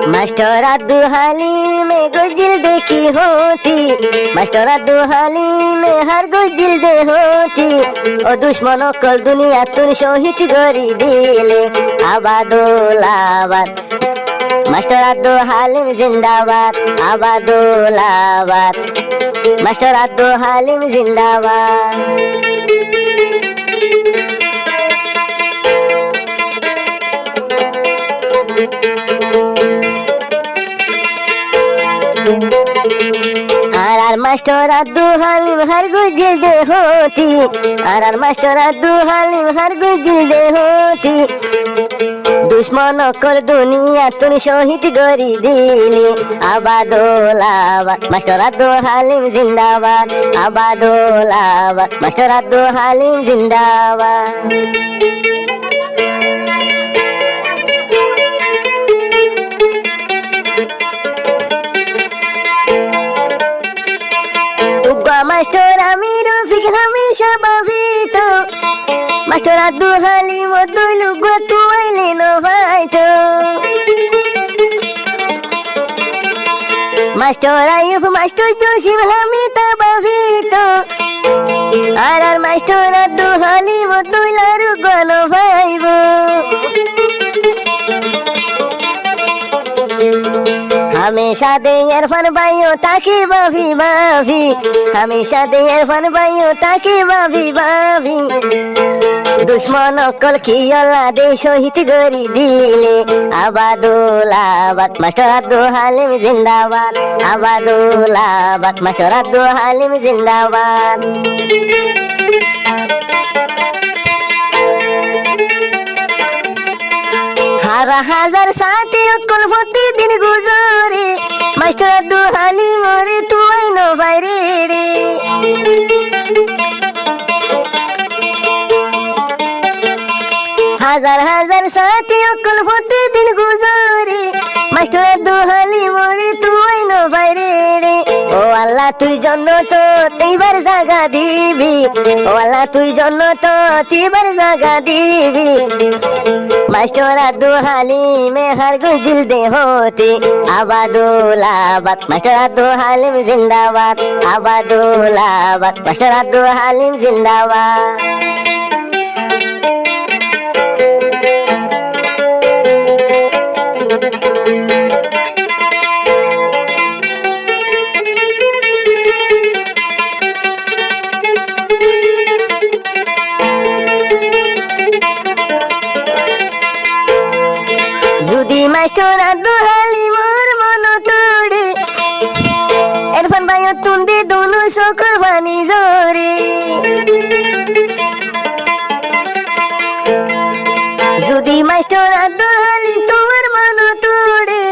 Master Abdul Halim में गुजिल देखी होती, मास्टर अब्दुल हालिम में हर गुजिल दे होती। ओ दुश्मनों कल दुनिया तुन शहीद गरी दिले आबादुल आबाद। मास्टर अब्दुल हालिम जिंदाबाद आबादुल आबाद। मास्टर अब्दुल हालिम जिंदाबाद। আর মাস্টার আব্দুল হালিম হর গুজিল দে होती, আর মাস্টার আব্দুল হালিম হর গুজিল দে होती। दुश्मन कर दुनिया तुन शहीद गरी दिली आबादुल आबाद। मास्टर अब्दुल हालिम जिंदाबाद आबादुल आबाद। मास्टर अब्दुल हालिम जिंदाबाद। मास्टर आमिर रफिक हमेशा भावित, मास्टर अब्दुल हालिम दुलुग तू आइले न भाइतो। मास्टर आयुब मास्टर जोशिम हमित भावित, আর মাস্টার আব্দুল হালিম দুলারু গণ ভাইব। हमेशा दे इरफान भाइयों ताकि बाभी बाभी, हमेशा दे इरफान भाइयों ताकि बाभी बाभी। दुश्मन कल की अल्लाह दे शहीद गरी दिले आबादुल आबाद। मास्टर अब्दुल हालिम जिंदाबाद आबादुल आबाद। मास्टर अब्दुल हालिम जिंदाबाद। हजार साथी कुल दिन गुजरे, मास्टर अब्दुल हालिम रे तू आइनो भाइरे रे। हजार हजार साथी कुल दिन गुजरे, मास्टर अब्दुल हालिम रे तू आइनो भाइरे रे। ও আল্লাহ তুই জন্য তো তিবার জায়গা দিবি, ও আল্লাহ তুই জন্য তো তিবার জায়গা দিবি। मास्टर अब्दुल हालिम में हर गुजिल दे होती आबादुल आबाद। मास्टर अब्दुल हालिम जिंदाबाद आबादुल आबाद। मास्टर अब्दुल हालिम जिंदाबाद। যদি মাস্টার আব্দুল হালিমর মন তোড়ে, ইরফান ভাইও তুন্দে দোনো সকর বানি জোরে। যদি মাস্টার আব্দুল হালিম তোমার মন তোড়ে,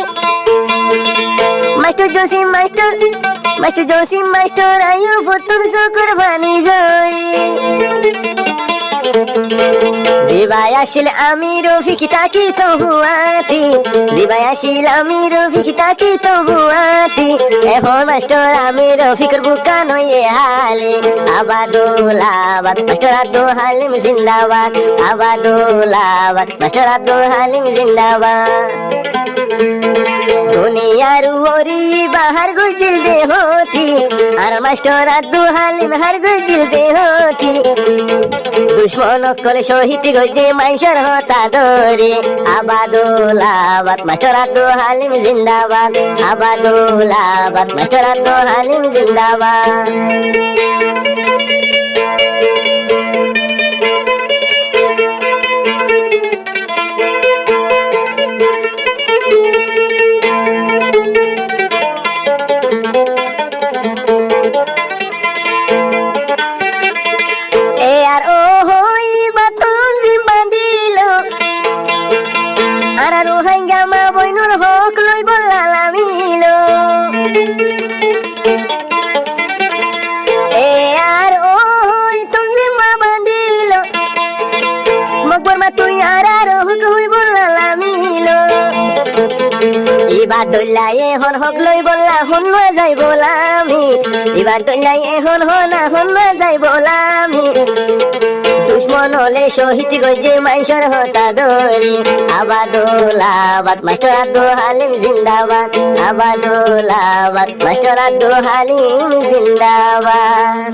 মাস্টার জসিম মাস্টার আইয়ুব তুন সকর বানি জোরে। জিবাই আসিল আমি রফিক তাকি তো হুয়াতি, জিবাই আসিল আমি রফিক তাকি তো হুয়াতি। এখন মাস্টার আমি রফিকর বুকা নয়ে হালে আবাদুল আবাদ। মাস্টার আব্দুল হালিম জিন্দাবাদ আবাদুল আবাদ। মাস্টার আব্দুল হালিম জিন্দাবাদ। दुनियार ओरी बाहर गुजिल दे होती, और मास्टर अब्दुल हालिम हर गुजिल दे होती। दुश्मन कल शहीद गजे माइशर होता दौरे आबादुल आबाद। मास्टर अब्दुल हालिम जिंदाबाद आबादुल आबाद। मास्टर अब्दुल हालिम जिंदाबाद। এবার দইলাই এখন হক লই বললা হন না যাই বলামি, এবার দইলাই এখন হনা হন না যাই বলামি। দুশ্মন হলে শহীদ গজে মাইশর হতা দরি আবাদুলাবাদ মাস্টার আব্দুল হালিম জিন্দাবাদ আবাদুলাবাদ মাস্টার আব্দুল হালিম জিন্দাবাদ